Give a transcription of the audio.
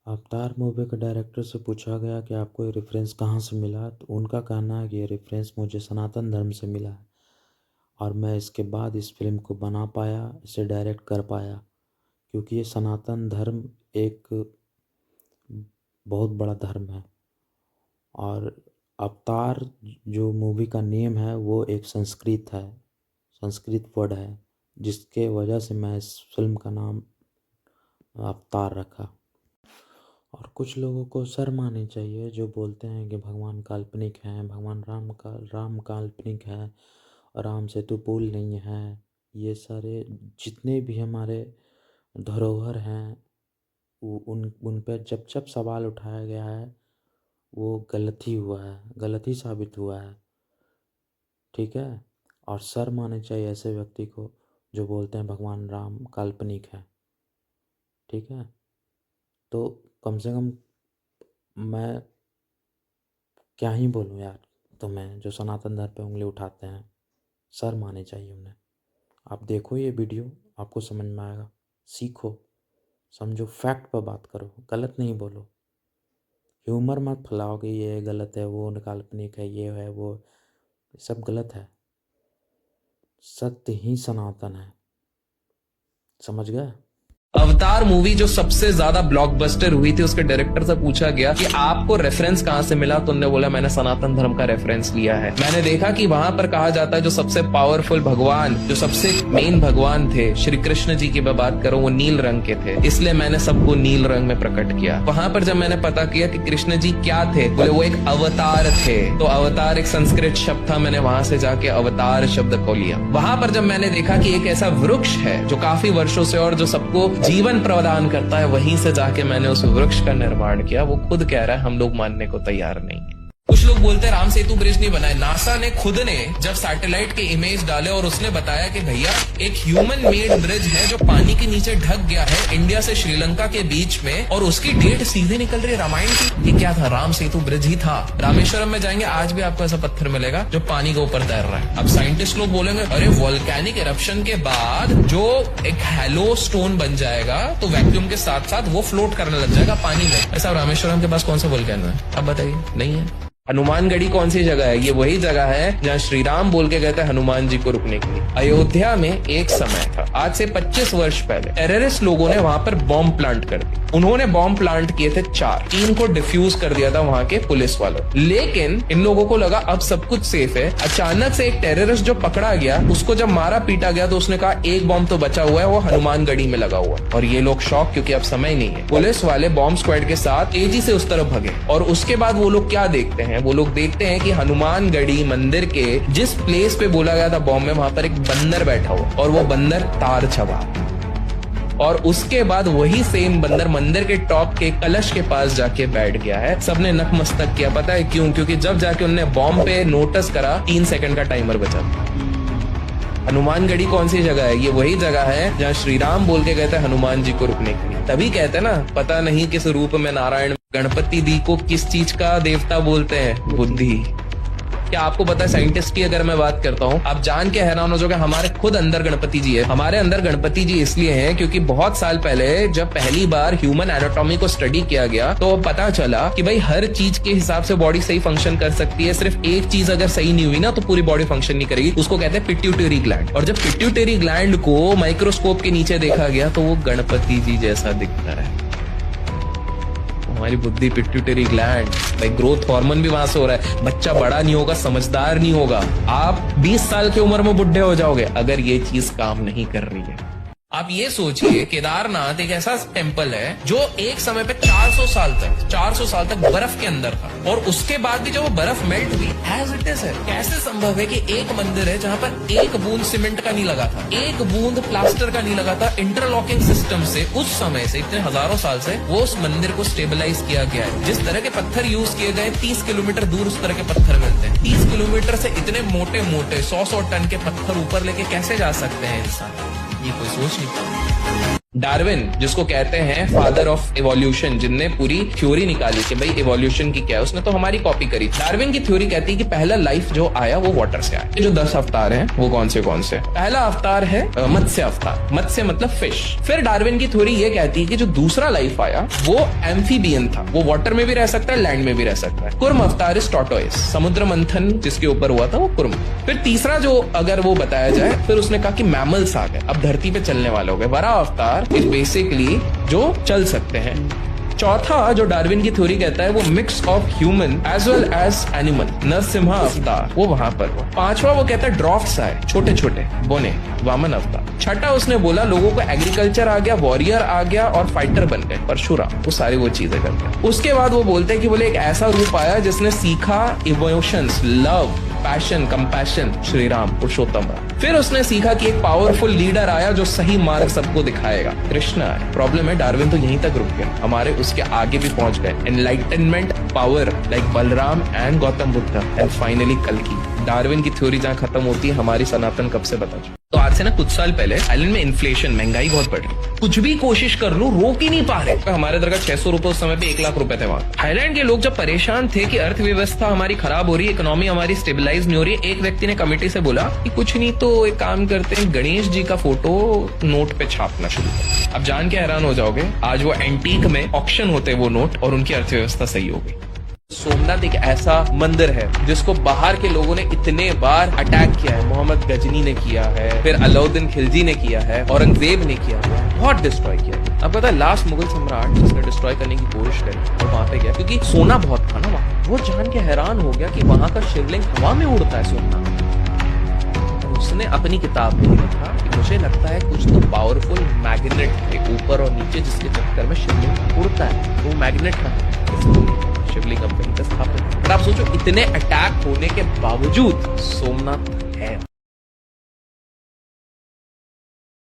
Avatar movie के director से पूछा गया कि आपको ये रेफरेंस कहाँ से मिला, तो उनका कहना है कि ये रेफरेंस मुझे सनातन धर्म से मिला है और मैं इसके बाद इस फिल्म को बना पाया, इसे डायरेक्ट कर पाया, क्योंकि ये सनातन धर्म एक बहुत बड़ा धर्म है। और अवतार जो मूवी का नेम है वो एक संस्कृत वर्ड है, जिसके वजह से मैं इस फिल्म का नाम अवतार रखा। और कुछ लोगों को शर्म आनी चाहिए जो बोलते हैं कि भगवान काल्पनिक हैं, भगवान राम काल्पनिक है, राम सेतु पुल नहीं है। ये सारे जितने भी हमारे धरोहर हैं उन पर जब जब सवाल उठाया गया है वो गलत ही साबित हुआ है। ठीक है। और शर्म आनी चाहिए ऐसे व्यक्ति को जो बोलते हैं भगवान राम काल्पनिक है। ठीक है। तो कम से कम मैं क्या ही बोलूँ यार तुम्हें, जो सनातन धर्म पे उंगली उठाते हैं, शर्म आनी चाहिए उन्हें। आप देखो ये वीडियो, आपको समझ में आएगा। सीखो, समझो, फैक्ट पर बात करो, गलत नहीं बोलो। ह्यूमर मत फैलाओ कि ये गलत है, वो काल्पनिक है, ये है वो, सब गलत है। सत्य ही सनातन है। समझ गए? अवतार मूवी जो सबसे ज्यादा ब्लॉकबस्टर हुई थी, उसके डायरेक्टर से पूछा गया कि आपको रेफरेंस कहां से मिला, तो उन्होंने बोला मैंने सनातन धर्म का रेफरेंस लिया है। मैंने देखा कि वहां पर कहा जाता है जो सबसे पावरफुल भगवान, जो सबसे मेन भगवान थे, श्री कृष्ण जी की मैं बात करूं, वो नील रंग के थे, इसलिए मैंने सबको नील रंग में प्रकट किया। वहां पर जब मैंने पता किया कि कृष्ण जी क्या थे, बोले वो एक अवतार थे, तो अवतार एक संस्कृत शब्द था, मैंने वहां से जाके अवतार शब्द को लिया। वहां पर जब मैंने देखा कि एक ऐसा वृक्ष है जो काफी वर्षों से और जो सबको जीवन प्रदान करता है, वहीं से जाके मैंने उस वृक्ष का निर्माण किया। वो खुद कह रहा है हम लोग मानने को तैयार नहीं है। कुछ लोग बोलते हैं राम सेतु ब्रिज नहीं बनाए। नासा ने खुद ने जब सैटेलाइट के इमेज डाले और उसने बताया कि भैया एक ह्यूमन मेड ब्रिज है जो पानी के नीचे ढक गया है इंडिया से श्रीलंका के बीच में, और उसकी डेट सीधे निकल रही है रामायण की। ये क्या था? राम सेतु ब्रिज ही था। रामेश्वरम में जाएंगे आज भी आपको ऐसा पत्थर मिलेगा जो पानी के ऊपर तैर रहा है। अब साइंटिस्ट लोग बोलेंगे अरे वोल्केनिक इरप्शन के बाद जो एक हैलो स्टोन बन जाएगा तो वैक्यूम के साथ साथ वो फ्लोट करने लग जाएगा पानी में। ऐसा रामेश्वरम के पास कौन सा वोल्केनो है? अब बताइए, नहीं है। हनुमानगढ़ी कौन सी जगह है? ये वही जगह है जहाँ श्री राम बोल के गए थे हनुमान जी को रुकने के लिए। अयोध्या में एक समय था, आज से 25 वर्ष पहले, टेररिस्ट लोगों ने वहां पर बॉम्ब प्लांट कर दिया। उन्होंने बॉम्ब प्लांट किए थे 3 को डिफ्यूज कर दिया था वहां के पुलिस वालों। लेकिन इन लोगों को लगा अब सब कुछ सेफ है। अचानक से एक टेररिस्ट जो पकड़ा गया, उसको जब मारा पीटा गया तो उसने कहा एक बॉम्ब तो बचा हुआ है, वो हनुमानगढ़ी में लगा हुआ। और ये लोग शॉक, क्योंकि अब समय नहीं है। पुलिस वाले बॉम्ब स्क्वाड के साथ तेजी से उस तरफ भगे और उसके बाद वो लोग क्या देखते हैं? वो लोग देखते हैं कि हनुमानगढ़ी मंदिर के जिस प्लेस पे बोला गया था बॉम्ब में, वहां पर एक बंदर बैठा हुआ और वो बंदर तार छवा। और उसके बाद वही सेम बंदर मंदिर के टॉप के कलश के पास जाके बैठ गया है। सबने नतमस्तक किया। पता है क्यों? क्योंकि जब जाके उन्होंने बॉम्ब पे नोटिस करा 3 सेकंड का टाइमर बचा। हनुमानगढ़ी कौन सी जगह है? ये वही जगह है जहाँ श्री राम बोल के गए थे हनुमान जी को रुकने के लिए। तभी कहते हैं ना, पता नहीं किस रूप में नारायण। गणपति दी को किस चीज का देवता बोलते हैं? बुद्धि। क्या आपको पता है? साइंटिस्ट की अगर मैं बात करता हूँ, आप जान के हैरान हो जाओगे, हमारे खुद अंदर गणपति जी है। हमारे अंदर गणपति जी इसलिए हैं क्योंकि बहुत साल पहले जब पहली बार ह्यूमन एनाटॉमी को स्टडी किया गया तो पता चला कि भाई हर चीज के हिसाब से बॉडी सही फंक्शन कर सकती है। सिर्फ एक चीज अगर सही नहीं हुई ना तो पूरी बॉडी फंक्शन नहीं करेगी। उसको कहते हैं पिट्यूटरी ग्लैंड। और जब पिट्यूटरी ग्लैंड को माइक्रोस्कोप के नीचे देखा गया तो वो गणपति जी जैसा दिखता है। हमारी बुद्धि पिट्यूटरी ग्लैंड, भाई ग्रोथ हार्मोन भी वहां से हो रहा है। बच्चा बड़ा नहीं होगा, समझदार नहीं होगा। आप 20 साल की उम्र में बुढ़े हो जाओगे अगर ये चीज काम नहीं कर रही है। आप ये सोचिए, केदारनाथ एक ऐसा टेम्पल है जो एक समय पे 400 साल तक बर्फ के अंदर था, और उसके बाद भी जब वो बर्फ मेल्ट हुई एज इट इज है। कैसे संभव है कि एक मंदिर है जहां पर एक बूंद सीमेंट का नहीं लगा था, एक बूंद प्लास्टर का नहीं लगा था। इंटरलॉकिंग सिस्टम से उस समय से, इतने हजारों साल से, वो उस मंदिर को स्टेबलाइज किया गया है। जिस तरह के पत्थर यूज किए गए 30 किलोमीटर दूर उस तरह के पत्थर मिलते हैं। 30 किलोमीटर से इतने मोटे मोटे 100 टन के पत्थर ऊपर लेके कैसे जा सकते हैं इंसान? ये कोई सोच नहीं। डार्विन, जिसको कहते हैं फादर ऑफ इवोल्यूशन, जिनने पूरी थ्योरी निकाली कि भाई इवोल्यूशन की क्या है, उसने तो हमारी कॉपी करी। डार्विन की थ्योरी कहती है कि पहला लाइफ जो आया वो वाटर से आया। ये जो 10 अवतार हैं वो कौन से? पहला अवतार है मत्स्य अवतार, मत्स्य मतलब फिश। फिर डार्विन की थ्योरी ये कहती है कि जो दूसरा लाइफ आया वो एम्फीबियन था, वो वाटर में भी रह सकता है, लैंड में भी रह सकता है। कुर्म अवतार इज टॉर्टोइस, समुद्र मंथन जिसके ऊपर हुआ था वो कुर्म। फिर तीसरा जो अगर वो बताया जाए, फिर उसने कहा कि मैमल्स आ गए, अब धरती पे चलने वाले हो गए। वरा अवतार इज बेसिकली जो चल सकते हैं। चौथा जो डार्विन की थ्योरी कहता है वो mix of human as well as animal, Narasimha अवतार, वो वहां पर हो। पांचवा वो कहता है ड्रॉफ्ट्स आए, छोटे छोटे बोने, वामन अवतार। छठा उसने बोला लोगों को एग्रीकल्चर आ गया, वॉरियर आ गया और फाइटर बन गए, परशुराम, वो सारी वो चीजें करते हैं। उसके बाद वो बोलते हैं कि बोले एक ऐसा रूप आया जिसने सीखा emotions, love, passion, compassion, Shri Ram, पुरुषोत्तम राम। फिर उसने सीखा कि एक पावरफुल लीडर आया जो सही मार्ग सबको दिखाएगा, कृष्ण आया। प्रॉब्लम है डार्विन तो यहीं तक रुक गया, हमारे उसके आगे भी पहुंच गए। Enlightenment power like Balram and Gautam Buddha and finally कल्कि। डार्विन की थ्योरी जहां खत्म होती है, हमारी सनातन कब से बता चुकी। तो आज से ना कुछ साल पहले आइलैंड में इन्फ्लेशन, महंगाई बहुत बढ़ रही, कुछ भी कोशिश कर लूं रोक ही नहीं पा रहे। हमारे इधर का 600 रुपए उस समय पे 1 लाख रुपए थे वहां। थाईलैंड के लोग जब परेशान थे कि अर्थव्यवस्था हमारी खराब हो रही है, इकोनॉमी हमारी स्टेबलाइज नहीं हो रही है, एक व्यक्ति ने कमेटी से बोला कि कुछ नहीं तो एक काम करते हैं, गणेश जी का फोटो नोट पे छापना शुरू करें। अब जान के हैरान हो जाओगे, आज वो एंटीक में ऑक्शन होते वो नोट और उनकी अर्थव्यवस्था सही हो गई। सोमनाथ एक ऐसा मंदिर है जिसको बाहर के लोगों ने इतने बार अटैक किया है, मोहम्मद गजनी ने किया है, फिर अलाउद्दीन खिलजी ने किया है, औरंगजेब ने किया है, बहुत डिस्ट्रॉय किया है। अब पता है लास्ट मुगल सम्राट जिसने डिस्ट्रॉय करने की कोशिश करी और वहां पे गया, क्योंकि सोना बहुत था ना वहां, वो जान के हैरान हो गया कि वहां का शिवलिंग हवा में उड़ता है सोना। उसने अपनी किताब में लिखा कि मुझे लगता है कुछ तो पावरफुल मैग्नेट है ऊपर और नीचे जिसके चक्कर में शिवलिंग उड़ता है, वो मैग्नेट था शिवलिंग कंपनी का स्थापना। पर आप सोचो इतने अटैक होने के बावजूद सोमनाथ है।